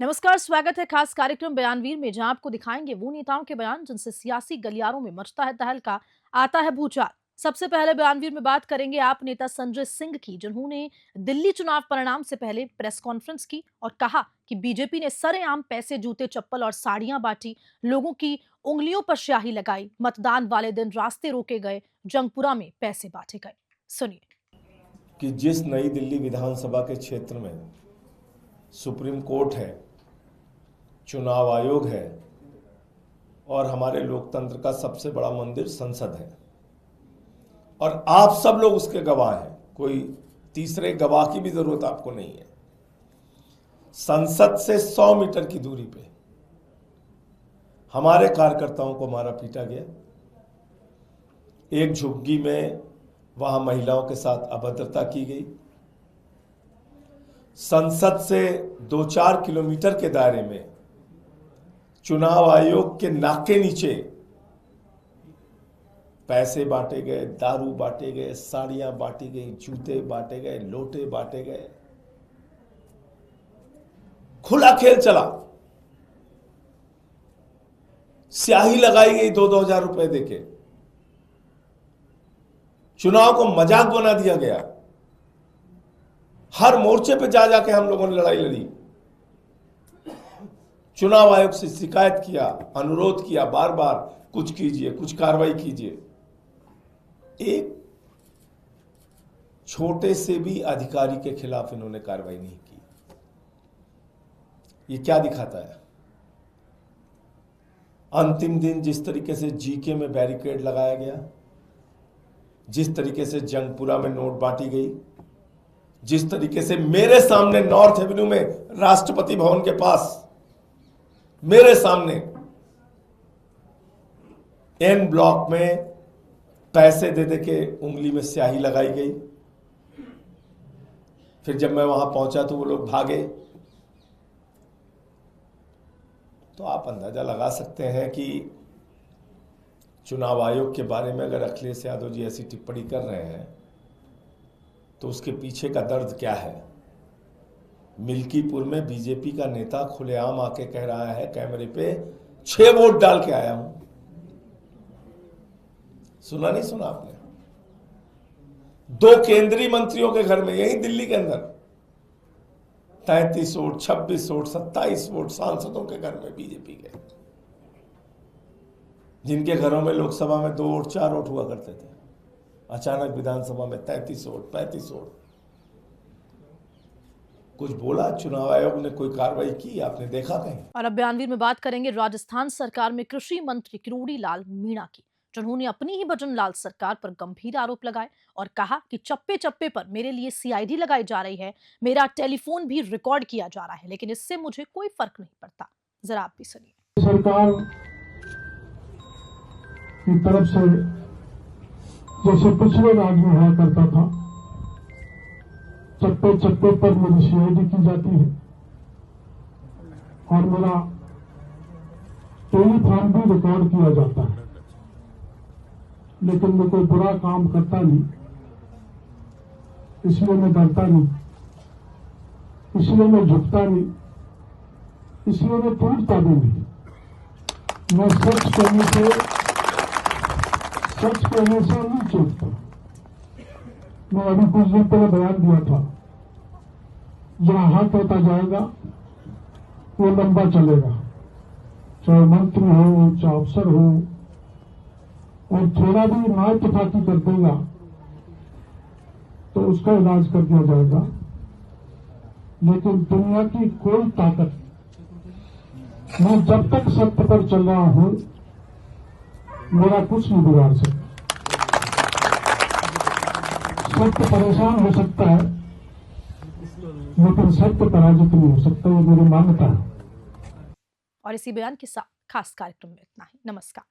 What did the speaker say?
नमस्कार, स्वागत है खास कार्यक्रम बयानवीर में, जहां आपको दिखाएंगे वो नेताओं के बयान जिनसे सियासी गलियारों में मचता है तहलका, आता है भूचाल। सबसे पहले बयानवीर में बात करेंगे आप नेता संजय सिंह की, जिन्होंने दिल्ली चुनाव परिणाम से पहले प्रेस कॉन्फ्रेंस की और कहा कि बीजेपी ने सरेआम पैसे, जूते, चप्पल और साड़ियां बांटी, लोगों की उंगलियों पर स्याही लगाई, मतदान वाले दिन रास्ते रोके गए, जंगपुरा में पैसे बांटे गए। सुनिए। कि जिस नई दिल्ली विधानसभा के क्षेत्र में सुप्रीम कोर्ट है, चुनाव आयोग है और हमारे लोकतंत्र का सबसे बड़ा मंदिर संसद है, और आप सब लोग उसके गवाह हैं, कोई तीसरे गवाह की भी जरूरत आपको नहीं है। संसद से 100 मीटर की दूरी पे हमारे कार्यकर्ताओं को मारा पीटा गया। एक झुग्गी में वहां महिलाओं के साथ अभद्रता की गई। संसद से 2-4 किलोमीटर के दायरे में चुनाव आयोग के नाके नीचे पैसे बांटे गए, दारू बांटे गए, साड़ियां बांटी गई, जूते बांटे गए, लोटे बांटे गए। खुला खेल चला। स्याही लगाई गई 2-2 हजार रुपए देके। चुनाव को मजाक बना दिया गया। हर मोर्चे पे जा जाके हम लोगों ने लड़ाई लड़ी। चुनाव आयोग से शिकायत किया, अनुरोध किया बार बार, कुछ कीजिए, कुछ कार्रवाई कीजिए। एक छोटे से भी अधिकारी के खिलाफ इन्होंने कार्रवाई नहीं की। ये क्या दिखाता है? अंतिम दिन जिस तरीके से जीके में बैरिकेड लगाया गया, जिस तरीके से जंगपुरा में नोट बांटी गई, जिस तरीके से मेरे सामने नॉर्थ एवेन्यू में राष्ट्रपति भवन के पास मेरे सामने एन ब्लॉक में पैसे दे दे के उंगली में स्याही लगाई गई। फिर जब मैं वहां पहुंचा तो वो लोग भागे। तो आप अंदाजा लगा सकते हैं कि चुनाव आयोग के बारे में अगर अखिलेश यादव जी ऐसी टिप्पणी कर रहे हैं तो उसके पीछे का दर्द क्या है। मिल्कीपुर में बीजेपी का नेता खुलेआम आके कह रहा है कैमरे पे, 6 वोट डाल के आया हूं। सुना नहीं सुना आपने? 2 केंद्रीय मंत्रियों के घर में, यही दिल्ली के अंदर 33 वोट, 26 वोट, 27 वोट सांसदों के घर में बीजेपी के, जिनके घरों में लोकसभा में 2 वोट 4 वोट हुआ करते थे, अचानक विधानसभा में 33 वोट, 35 वोट। कुछ बोला चुनाव आयोग ने? कोई कार्रवाई की आपने देखा कहीं? और अब बयानवीर में बात करेंगे राजस्थान सरकार में कृषि मंत्री किरोड़ी लाल मीणा की, जिन्होंने अपनी ही भजन लाल सरकार पर गंभीर आरोप लगाए और कहा कि चप्पे चप्पे पर मेरे लिए सीआईडी लगाई जा रही है, मेरा टेलीफोन भी रिकॉर्ड किया जा रहा है, लेकिन इससे मुझे कोई फर्क नहीं पड़ता। जरा आप भी सुनिए। सरकार की तरफ से जैसे पिछले राज्य में हुआ करता था, चप्पे चप्पे पर मेरी सीआईडी की जाती है और मेरा टेलीफोन भी रिकॉर्ड किया जाता है, लेकिन मैं कोई बुरा काम करता नहीं, इसलिए मैं डरता नहीं, इसलिए मैं झुकता नहीं, इसलिए मैं टूटता भी नहीं। मैं सच कहने से नहीं चूकता। मैं अभी कुछ दिन पहले बयान दिया था, जहां हाथ होता जाएगा वो लंबा चलेगा, चाहे मंत्री हो, चाहे अफसर हो, और थोड़ा भी ना इत्तेफाकी कर देगा तो उसका इलाज कर दिया जाएगा। लेकिन दुनिया की कोई ताकत, मैं जब तक सत्य पर चल रहा हूं, मेरा कुछ नहीं बिगाड़ सकता। सत्य परेशान हो सकता है, लेकिन सत्य पराजित नहीं हो सकता, ये मेरी मान्यता है। और इसी बयान के साथ खास कार्यक्रम में इतना ही। नमस्कार।